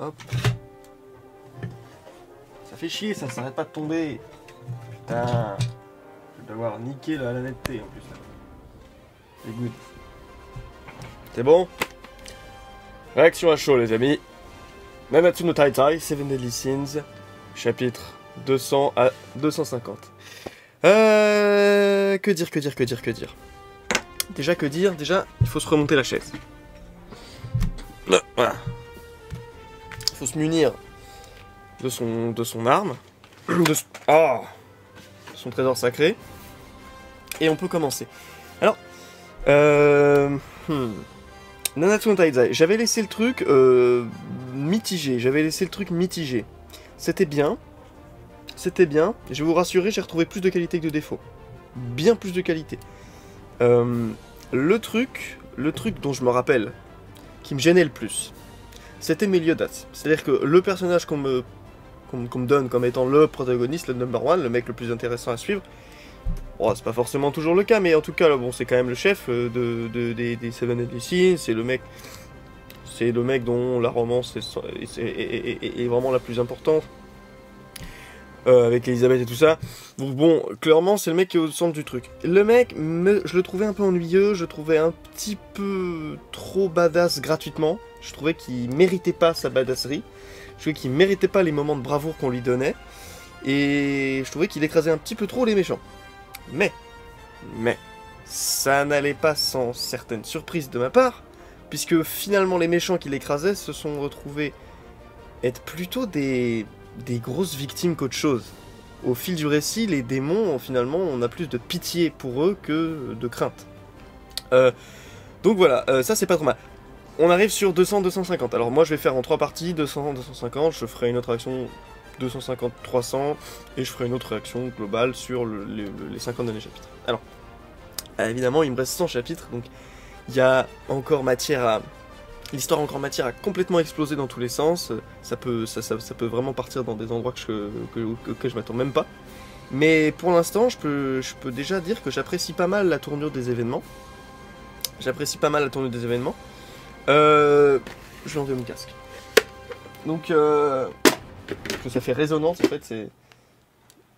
hop. Ça fait chier, ça s'arrête pas de tomber. Putain. Je vais devoir niquer la netteté en plus. C'est good. C'est bon? Réaction à chaud les amis. Nanatsu no Taizai, Seven Deadly Sins, chapitre 200 à 250. Que dire. Déjà, il faut se remonter la chaise. Voilà. Il faut se munir de son arme, de son trésor sacré. Et on peut commencer. Alors, Nanatsu no Taizai, j'avais laissé le truc mitigé. C'était bien. Je vais vous rassurer, j'ai retrouvé plus de qualité que de défaut. Bien plus de qualité. Le truc dont je me rappelle, qui me gênait le plus, c'était Meliodas. C'est-à-dire que le personnage qu'on me donne comme étant le protagoniste, le number one, le mec le plus intéressant à suivre, bon, c'est pas forcément toujours le cas, mais en tout cas, bon, c'est quand même le chef des Seven Deadly Sins, c'est le mec dont la romance est vraiment la plus importante, avec Elisabeth et tout ça. Donc bon, clairement, c'est le mec qui est au centre du truc. Le mec, je le trouvais un peu ennuyeux, je trouvais un petit peu trop badass gratuitement, je trouvais qu'il méritait pas sa badasserie, je trouvais qu'il méritait pas les moments de bravoure qu'on lui donnait, et je trouvais qu'il écrasait un petit peu trop les méchants. Mais, ça n'allait pas sans certaines surprises de ma part, puisque finalement les méchants qui l'écrasaient se sont retrouvés être plutôt des grosses victimes qu'autre chose. Au fil du récit, les démons, finalement, on a plus de pitié pour eux que de crainte. Donc voilà, ça c'est pas trop mal. On arrive sur 200-250. Alors moi je vais faire en 3 parties, 200-250, je ferai une autre action 250-300, et je ferai une autre réaction globale sur les 50 derniers chapitres. Alors, évidemment, il me reste 100 chapitres, donc il y a encore matière à... L'histoire a encore matière à complètement exploser dans tous les sens, ça peut vraiment partir dans des endroits que je m'attends même pas. Mais pour l'instant, je peux déjà dire que j'apprécie pas mal la tournure des événements. Je vais enlever mon casque. Donc, que ça fait résonance en fait, c'est...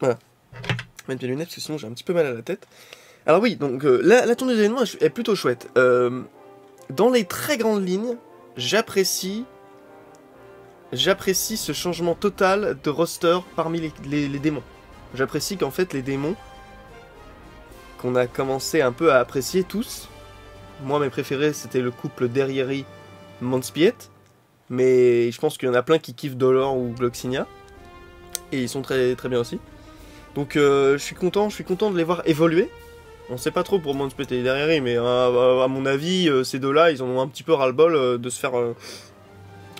Voilà. Je vais mettre mes lunettes parce que sinon j'ai un petit peu mal à la tête. Alors oui, donc la tournure des événements est plutôt chouette. Dans les très grandes lignes, j'apprécie ce changement total de roster parmi les démons. J'apprécie qu'en fait les démons, qu'on a commencé un peu à apprécier tous, moi mes préférés c'était le couple Derrieri-Manspiet, mais je pense qu'il y en a plein qui kiffent Dolor ou Gloxinia, et ils sont très, très bien aussi. Donc je suis content de les voir évoluer. On sait pas trop pour Manspiet et Derrieri, mais à mon avis, ces deux-là, ils en ont un petit peu ras-le-bol de se faire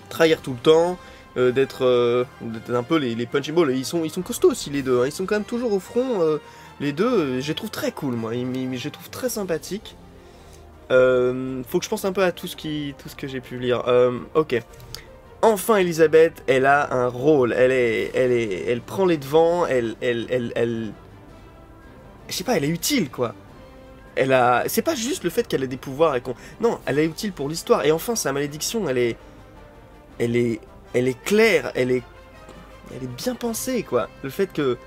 trahir tout le temps, d'être un peu les punching balls. Ils sont costauds aussi les deux, hein. Ils sont quand même toujours au front, les deux. Je les trouve très cool, moi. Je les trouve très sympathiques. Faut que je pense un peu à tout ce que j'ai pu lire. Ok. Enfin, Elisabeth, elle a un rôle. Elle prend les devants. Je sais pas, elle est utile, quoi. C'est pas juste le fait qu'elle ait des pouvoirs et qu'on... Non, elle est utile pour l'histoire. Et enfin, sa malédiction, elle est claire, elle est bien pensée, quoi. Le fait que...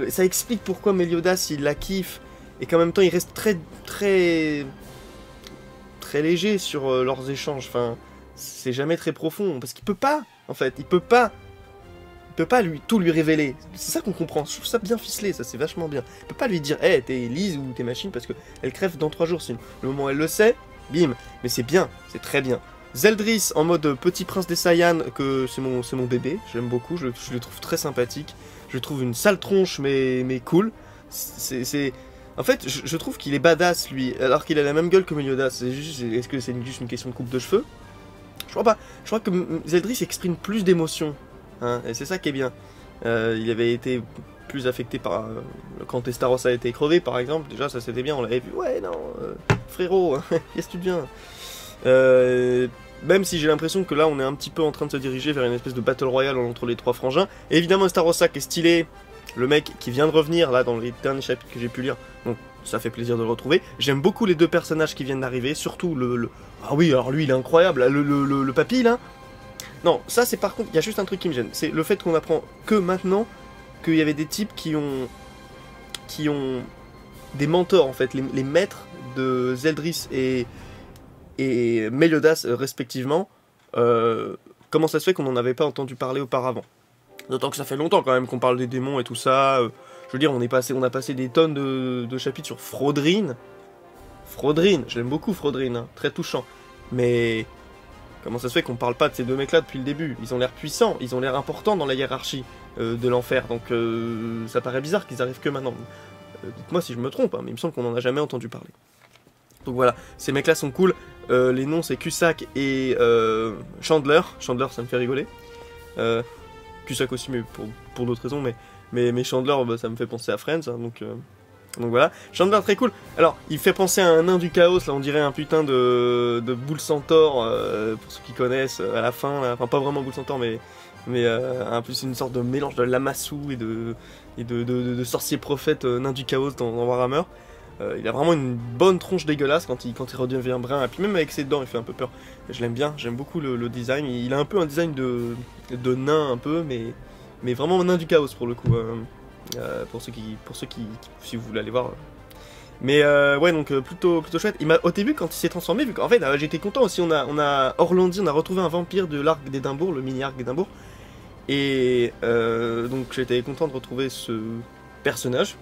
Ça explique pourquoi Meliodas, il la kiffe, et qu'en même temps, il reste très, très... très léger sur leurs échanges. Enfin, c'est jamais très profond, parce qu'il peut pas, en fait. Il peut pas tout lui révéler. C'est ça qu'on comprend. Je trouve ça bien ficelé, ça c'est vachement bien. Il peut pas lui dire, hey, t'es Elise ou t'es machine, parce que elle crève dans 3 jours. Sinon, le moment où elle le sait, bim. Mais c'est bien, c'est très bien. Zeldris en mode petit prince des Saiyans, que c'est mon bébé. J'aime beaucoup, je le trouve très sympathique. Je le trouve une sale tronche, mais cool. En fait, je trouve qu'il est badass, lui, alors qu'il a la même gueule que Meliodas. Est-ce que c'est juste une question de coupe de cheveux? Je crois pas. Je crois que Zeldris exprime plus d'émotions. Hein, et c'est ça qui est bien. Il avait été plus affecté par... quand Estaros a été crevé, par exemple. Déjà, ça c'était bien, on l'avait vu. Ouais, non, frérot, qu'est-ce que tu deviens? Même si j'ai l'impression que là, on est un petit peu en train de se diriger vers une espèce de battle royale entre les 3 frangins. Et évidemment, Estarossa qui est stylé. Le mec qui vient de revenir, là, dans les derniers chapitres que j'ai pu lire. Donc, ça fait plaisir de le retrouver. J'aime beaucoup les 2 personnages qui viennent d'arriver. Surtout Ah oui, alors lui, il est incroyable. Le papy, là. Non, ça c'est par contre, il y a juste un truc qui me gêne. C'est le fait qu'on apprend que maintenant qu'il y avait des types qui ont des mentors en fait, les maîtres de Zeldris et Meliodas respectivement. Comment ça se fait qu'on n'en avait pas entendu parler auparavant? D'autant que ça fait longtemps quand même qu'on parle des démons et tout ça. Je veux dire, on a passé des tonnes de chapitres sur Frodrine. Frodrine, je l'aime beaucoup Frodrine, hein, très touchant. Mais comment ça se fait qu'on parle pas de ces deux mecs-là depuis le début? Ils ont l'air puissants, ils ont l'air importants dans la hiérarchie de l'enfer. Donc ça paraît bizarre qu'ils arrivent que maintenant. Dites-moi si je me trompe, hein, mais il me semble qu'on n'en a jamais entendu parler. Donc voilà, ces mecs-là sont cool. Les noms c'est Cusack et Chandler. Chandler, ça me fait rigoler. Cusack aussi, mais pour d'autres raisons. Mais Chandler, bah, ça me fait penser à Friends. Hein, donc voilà. Chandler, très cool. Alors, il fait penser à un nain du chaos. Là, on dirait un putain de boule centaure. Pour ceux qui connaissent, à la fin. Là, enfin, pas vraiment boule centaure, mais un plus une sorte de mélange de Lamassu et de sorcier prophète nain du chaos dans Warhammer. Il a vraiment une bonne tronche dégueulasse quand il redevient brun, et puis même avec ses dents il fait un peu peur. Je l'aime bien, j'aime beaucoup le design, il a un peu un design de nain un peu, mais vraiment nain du chaos pour le coup, pour ceux qui, si vous voulez aller voir. Mais ouais, donc plutôt chouette. Au début quand il s'est transformé, vu qu'en fait j'étais content aussi, on a Orlandi, on a retrouvé un vampire de l'arc d'Édimbourg, le mini arc d'Édimbourg, et donc j'étais content de retrouver ce personnage.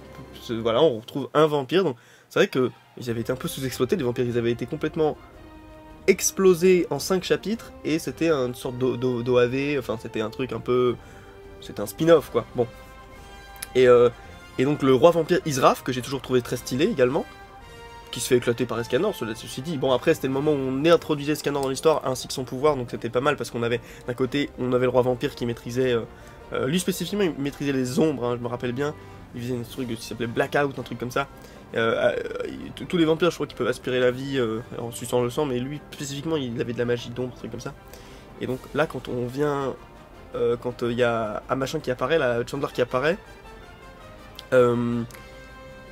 Voilà, on retrouve un vampire, donc c'est vrai qu'ils avaient été un peu sous-exploités, les vampires, ils avaient été complètement explosés en 5 chapitres, et c'était une sorte d'OAV, enfin c'était un truc un peu... C'était un spin-off, quoi, bon. Et donc le roi vampire Israf, que j'ai toujours trouvé très stylé également, qui se fait éclater par Escanor, ceci dit. Bon, après c'était le moment où on introduisait Escanor dans l'histoire, ainsi que son pouvoir, donc c'était pas mal, parce qu'on avait, d'un côté, on avait le roi vampire qui maîtrisait... lui spécifiquement, il maîtrisait les ombres, hein, je me rappelle bien. Il faisait un truc qui s'appelait Blackout, un truc comme ça. Tous les vampires, je crois qu'ils peuvent aspirer la vie en suçant le sang, mais lui, spécifiquement, il avait de la magie d'ombre, un truc comme ça. Et donc là, quand on vient... quand il y a un machin qui apparaît, la Chandler qui apparaît, quand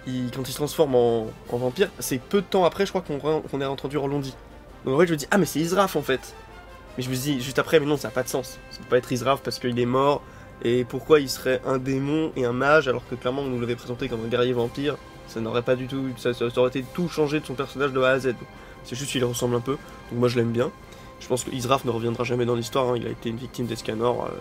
il se transforme en vampire, c'est peu de temps après, je crois qu'on a entendu Orlandi. Donc en fait, je me dis, ah mais c'est Israf en fait. Mais je me dis, juste après, mais non, ça n'a pas de sens. Ça peut pas être Israf parce qu'il est mort. Et pourquoi il serait un démon et un mage alors que clairement on nous l'avait présenté comme un guerrier vampire? Ça n'aurait pas du tout, ça aurait été tout changé de son personnage de A à Z. C'est juste qu'il ressemble un peu, donc moi je l'aime bien. Je pense que Israf ne reviendra jamais dans l'histoire, hein. Il a été une victime d'Escanor.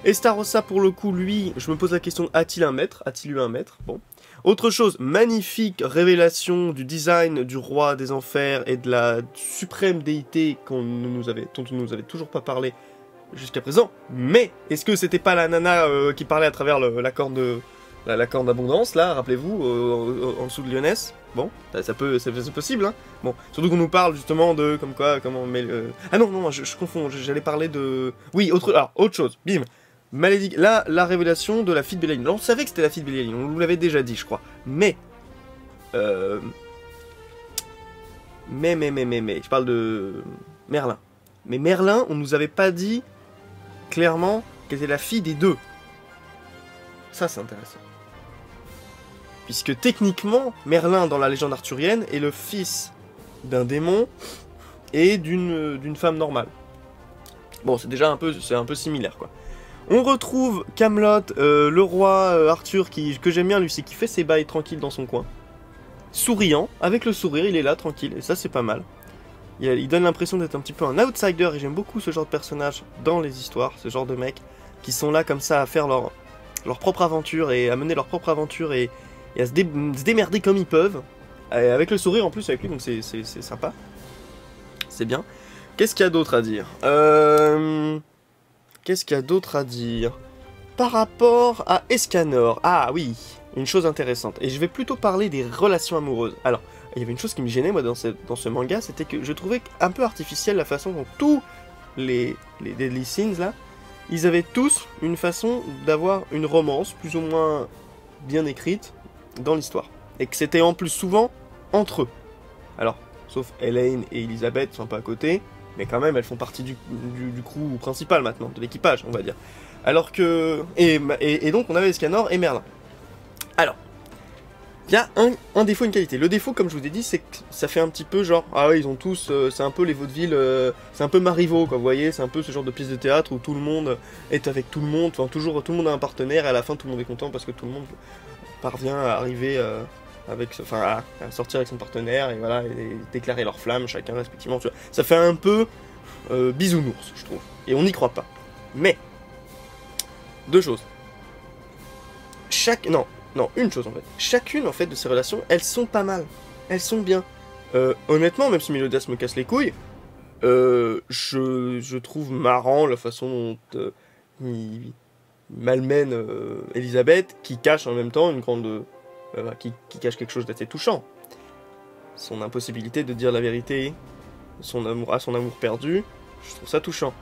Et Starossa pour le coup, lui, je me pose la question, a-t-il un maître? A-t-il eu un maître? Bon. Autre chose, magnifique révélation du design du roi des enfers et de la suprême déité dont on nous avait toujours pas parlé jusqu'à présent, mais est-ce que c'était pas la nana qui parlait à travers la corne d'abondance, là, rappelez-vous, en dessous de Lyonesse? Bon, c'est possible, hein. Bon, surtout qu'on nous parle justement de, comme quoi, comment... Mais, ah non, je confonds, j'allais parler de... Oui, autre chose, bim. Malédique, là, la révélation de la fille de Bélaline. On savait que c'était la fille de Bélaline, on nous l'avait déjà dit, je crois. Mais, je parle de Merlin. Mais Merlin, on nous avait pas dit clairement qu'elle était la fille des deux. Ça, c'est intéressant. Puisque techniquement, Merlin, dans la légende arthurienne, est le fils d'un démon et d'une femme normale. Bon, c'est déjà un peu similaire, quoi. On retrouve Camelot, le roi Arthur, que j'aime bien, lui, c'est qui fait ses bails tranquille dans son coin. Souriant, avec le sourire, il est là, tranquille, et ça, c'est pas mal. Il donne l'impression d'être un petit peu un outsider, et j'aime beaucoup ce genre de personnage dans les histoires, ce genre de mecs qui sont là comme ça à faire leur propre aventure, et à mener leur propre aventure, et à se démerder comme ils peuvent, avec le sourire en plus avec lui, donc c'est sympa. C'est bien. Qu'est-ce qu'il y a d'autre à dire Qu'est-ce qu'il y a d'autre à dire par rapport à Escanor? Ah oui, une chose intéressante, et je vais plutôt parler des relations amoureuses. Alors, il y avait une chose qui me gênait moi dans ce manga, c'était que je trouvais un peu artificielle la façon dont tous les Deadly Sins là, ils avaient tous une façon d'avoir une romance plus ou moins bien écrite dans l'histoire. Et que c'était en plus souvent entre eux. Alors, sauf Elaine et Elisabeth sont pas à côté, mais quand même elles font partie du crew principal maintenant, de l'équipage on va dire. Alors que... Et donc on avait Escanor et Merlin. Alors, Il y a un défaut, une qualité. Le défaut, comme je vous ai dit, c'est que ça fait un petit peu genre, ah ouais, ils ont tous, c'est un peu les vaudevilles, c'est un peu Marivaux, quoi, vous voyez, c'est un peu ce genre de pièce de théâtre où tout le monde est avec tout le monde, enfin toujours tout le monde a un partenaire, et à la fin tout le monde est content parce que tout le monde parvient à arriver à sortir avec son partenaire, et voilà, et déclarer leur flamme, chacun respectivement, tu vois. Ça fait un peu bisounours, je trouve, et on n'y croit pas. Mais, deux choses. Non, une chose en fait. Chacune en fait de ces relations, elles sont pas mal. Elles sont bien. Honnêtement, même si Méliodas me casse les couilles, je trouve marrant la façon dont il malmène Elisabeth, qui cache en même temps une grande... qui cache quelque chose d'assez touchant. Son impossibilité de dire la vérité, son amour perdu, je trouve ça touchant.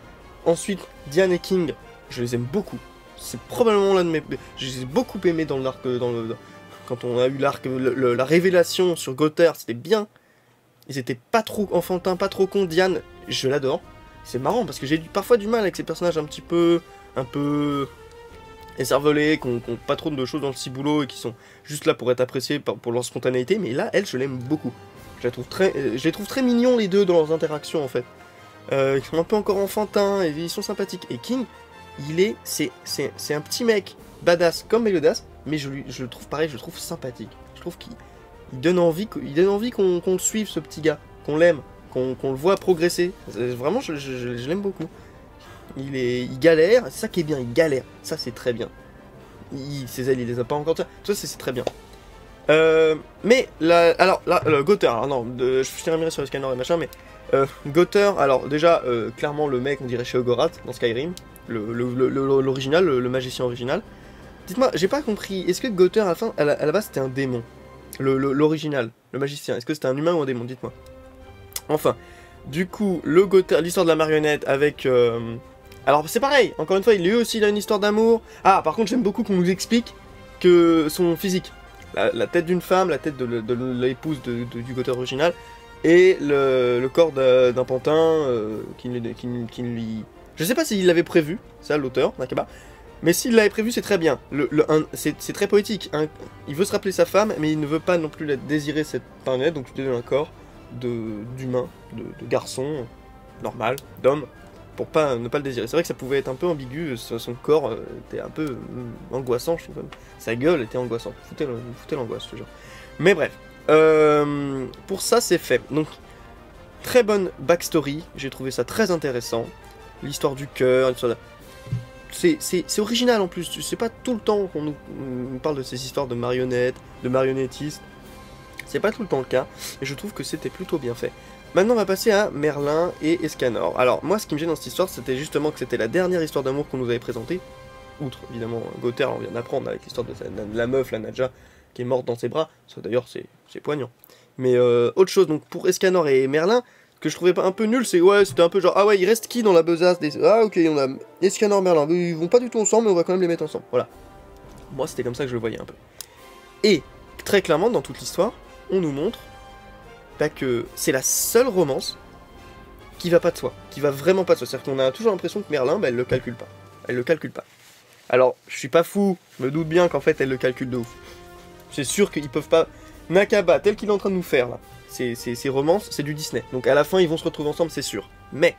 Ensuite, Diane et King, je les aime beaucoup. C'est probablement l'un de mes... Je les ai beaucoup aimés dans l'arc... Quand on a eu l'arc... La révélation sur Gother, c'était bien. Ils étaient pas trop enfantins, pas trop cons. Diane, je l'adore. C'est marrant, parce que j'ai parfois du mal avec ces personnages un peu écervelés, qui ont pas trop de choses dans le ciboulot, et qui sont juste là pour être appréciés pour leur spontanéité. Mais là, elle, je l'aime beaucoup. Je les trouve très mignons, les deux, dans leurs interactions, en fait. Ils sont un peu encore enfantins, et ils sont sympathiques. Et King... c'est un petit mec badass comme Méliodas, mais je le trouve pareil, je le trouve sympathique. Je trouve qu'il donne envie qu'on le suive, ce petit gars, qu'on l'aime, qu'on le voit progresser. Vraiment, je l'aime beaucoup. Il galère, c'est ça qui est bien, il galère. Ça, c'est très bien. Ses ailes, il les a pas encore. Ça, c'est très bien. Mais, Gother, alors non, je terminerai sur le scanner et machin, mais Gother, alors déjà, clairement, le mec, on dirait chez Ogorath, dans Skyrim. L'original, le magicien original. Dites-moi, j'ai pas compris, est-ce que Gother à la base c'était un démon? L'original, le magicien, est-ce que c'était un humain ou un démon? Dites-moi. Enfin, du coup, l'histoire de la marionnette avec... Alors c'est pareil, encore une fois, lui aussi il a une histoire d'amour. Ah, par contre j'aime beaucoup qu'on nous explique que son physique, la tête d'une femme, la tête de l'épouse du Gother original, et le corps d'un pantin qui lui... Je sais pas s'il l'avait prévu, ça l'auteur, Nakaba, mais s'il l'avait prévu c'est très bien. C'est très poétique. Hein. Il veut se rappeler sa femme, mais il ne veut pas non plus la désirer cette marionnette, donc tu te donnes un corps d'humain, de garçon, normal, d'homme, pour ne pas le désirer. C'est vrai que ça pouvait être un peu ambigu, son corps était un peu angoissant, je trouve. Sa gueule était angoissante, foutait l'angoisse, je te jure. Mais bref, pour ça c'est fait. Donc, très bonne backstory, j'ai trouvé ça très intéressant. L'histoire du cœur, l'histoire de... C'est original en plus, c'est pas tout le temps qu'on nous parle de ces histoires de marionnettes, de marionnettistes. C'est pas tout le temps le cas, et je trouve que c'était plutôt bien fait. Maintenant on va passer à Merlin et Escanor. Alors moi ce qui me gêne dans cette histoire, c'était justement que c'était la dernière histoire d'amour qu'on nous avait présentée. Outre évidemment Gother, on vient d'apprendre avec l'histoire de la meuf, la Nadja, qui est morte dans ses bras. Ça d'ailleurs c'est poignant. Mais autre chose, donc pour Escanor et Merlin, que je trouvais pas un peu nul, c'est ouais, c'était un peu genre, ah ouais, il reste qui dans la besace des... Ah ok, on a Escanor, Merlin, ils vont pas du tout ensemble, mais on va quand même les mettre ensemble, voilà. Moi, c'était comme ça que je le voyais un peu. Et, très clairement, dans toute l'histoire, on nous montre que c'est la seule romance qui va pas de soi, qui va vraiment pas de soi. C'est-à-dire qu'on a toujours l'impression que Merlin, elle le calcule pas. Elle le calcule pas. Alors, je suis pas fou, je me doute bien qu'en fait, elle le calcule de ouf. C'est sûr qu'ils peuvent pas... Nakaba, tel qu'il est en train de nous faire, là, ces romances, c'est du Disney. Donc à la fin, ils vont se retrouver ensemble, c'est sûr. Mais,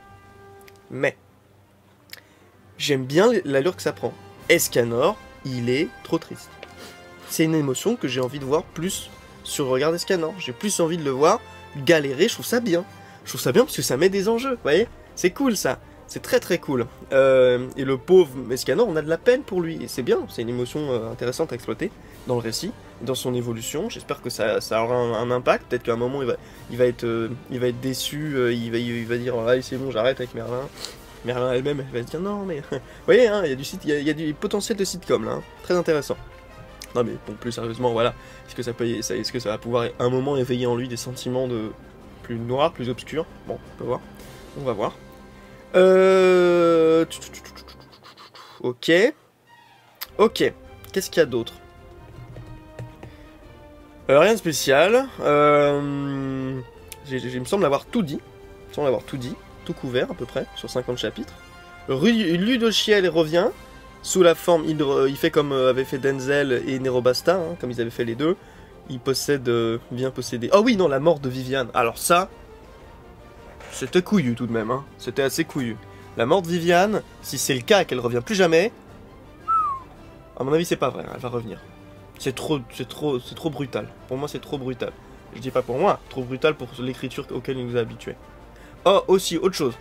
j'aime bien l'allure que ça prend. Escanor, il est trop triste. C'est une émotion que j'ai envie de voir plus sur Regard Escanor. J'ai plus envie de le voir galérer, je trouve ça bien. Je trouve ça bien parce que ça met des enjeux, vous voyez. C'est cool ça, c'est très très cool. Et le pauvre Escanor, on a de la peine pour lui. Et c'est bien, c'est une émotion intéressante à exploiter dans le récit, dans son évolution. J'espère que ça aura un impact. Peut-être qu'à un moment il va être déçu, il va dire allez c'est bon, j'arrête avec Merlin. Merlin elle-même elle va se dire non mais vous voyez hein, il y a du potentiel de sitcom là, hein. Très intéressant. Non mais bon, plus sérieusement voilà, est-ce que ça va pouvoir à un moment éveiller en lui des sentiments de plus noirs, plus obscurs. Bon, on va voir. Ok, qu'est-ce qu'il y a d'autre? Rien de spécial. Il me semble avoir tout dit. Tout couvert à peu près, sur 50 chapitres. Ludochiel revient, sous la forme, il fait comme avait fait Denzel et Nerobasta, hein, comme ils avaient fait les deux. vient posséder... Oh oui, non, la mort de Viviane. Alors ça, c'était couillu tout de même, hein. C'était assez couillu. La mort de Viviane, si c'est le cas et qu'elle revient plus jamais, à mon avis c'est pas vrai, hein, elle va revenir. C'est trop brutal. Pour moi c'est trop brutal. Je dis pas pour moi, trop brutal pour l'écriture auquel il nous a habitués. Oh, aussi, autre chose.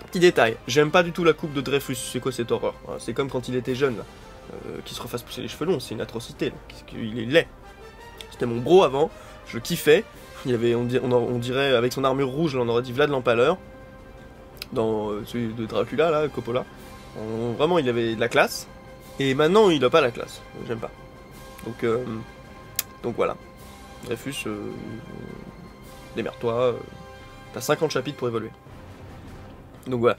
Petit détail, j'aime pas du tout la coupe de Dreyfus, c'est quoi cette horreur? C'est comme quand il était jeune, là. Qu'il se refasse pousser les cheveux longs, c'est une atrocité, là. Il est laid. C'était mon bro avant, je le kiffais. Il y avait, on dirait, avec son armure rouge, là, on aurait dit Vlad l'Empaleur. Dans celui de Dracula, là, Coppola. Vraiment, il avait de la classe. Et maintenant, il a pas la classe. J'aime pas. Donc voilà. Dreyfus, démerde-toi. T'as 50 chapitres pour évoluer. Donc voilà.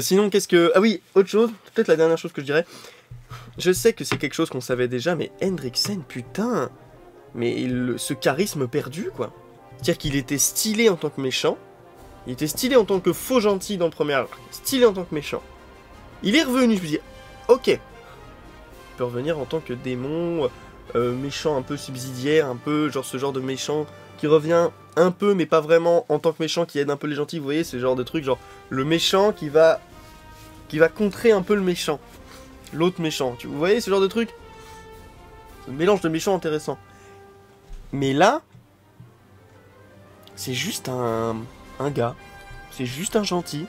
Sinon, qu'est-ce que... Ah oui, autre chose. Peut-être la dernière chose que je dirais. Je sais que c'est quelque chose qu'on savait déjà, mais Hendriksen, putain. Mais ce charisme perdu, quoi. C'est-à-dire qu'il était stylé en tant que méchant. Il était stylé en tant que faux gentil dans le premier arc. Stylé en tant que méchant. Il est revenu, je me dis, ok. Il peut revenir en tant que démon, méchant un peu subsidiaire, un peu genre ce genre de méchant qui revient un peu, mais pas vraiment en tant que méchant qui aide un peu les gentils. Vous voyez, c'est le genre de truc, genre le méchant qui va contrer un peu le méchant. L'autre méchant. Vous voyez ce genre de truc? Ce mélange de méchants intéressant. Mais là, c'est juste un gars. C'est juste un gentil.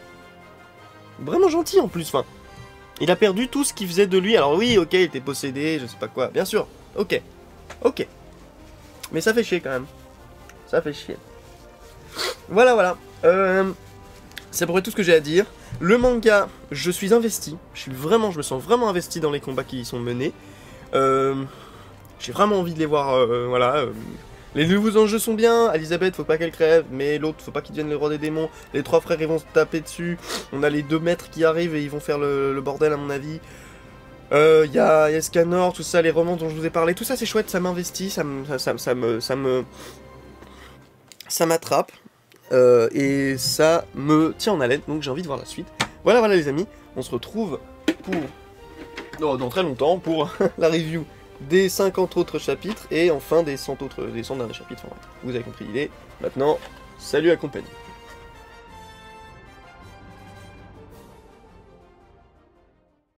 Vraiment gentil en plus, enfin. Il a perdu tout ce qui faisait de lui. Alors oui, ok, il était possédé, je sais pas quoi. Bien sûr, ok. Ok. Mais ça fait chier quand même. Ça fait chier. Voilà. C'est à peu près tout ce que j'ai à dire. Le manga, je suis investi. Je me sens vraiment investi dans les combats qui y sont menés. J'ai vraiment envie de les voir, voilà. Les nouveaux enjeux sont bien, Elisabeth, faut pas qu'elle crève, mais l'autre, faut pas qu'il devienne le roi des démons. Les trois frères, ils vont se taper dessus. On a les 2 maîtres qui arrivent et ils vont faire le bordel, à mon avis. Y a Scanor, tout ça, les romans dont je vous ai parlé. Tout ça, c'est chouette, ça m'investit, ça m'attrape. Et ça me tient en haleine, donc j'ai envie de voir la suite. Voilà, les amis, on se retrouve dans très longtemps pour la review des 50 autres chapitres, et enfin des 100 derniers chapitres, enfin, vous avez compris l'idée. Maintenant, salut à compagnie.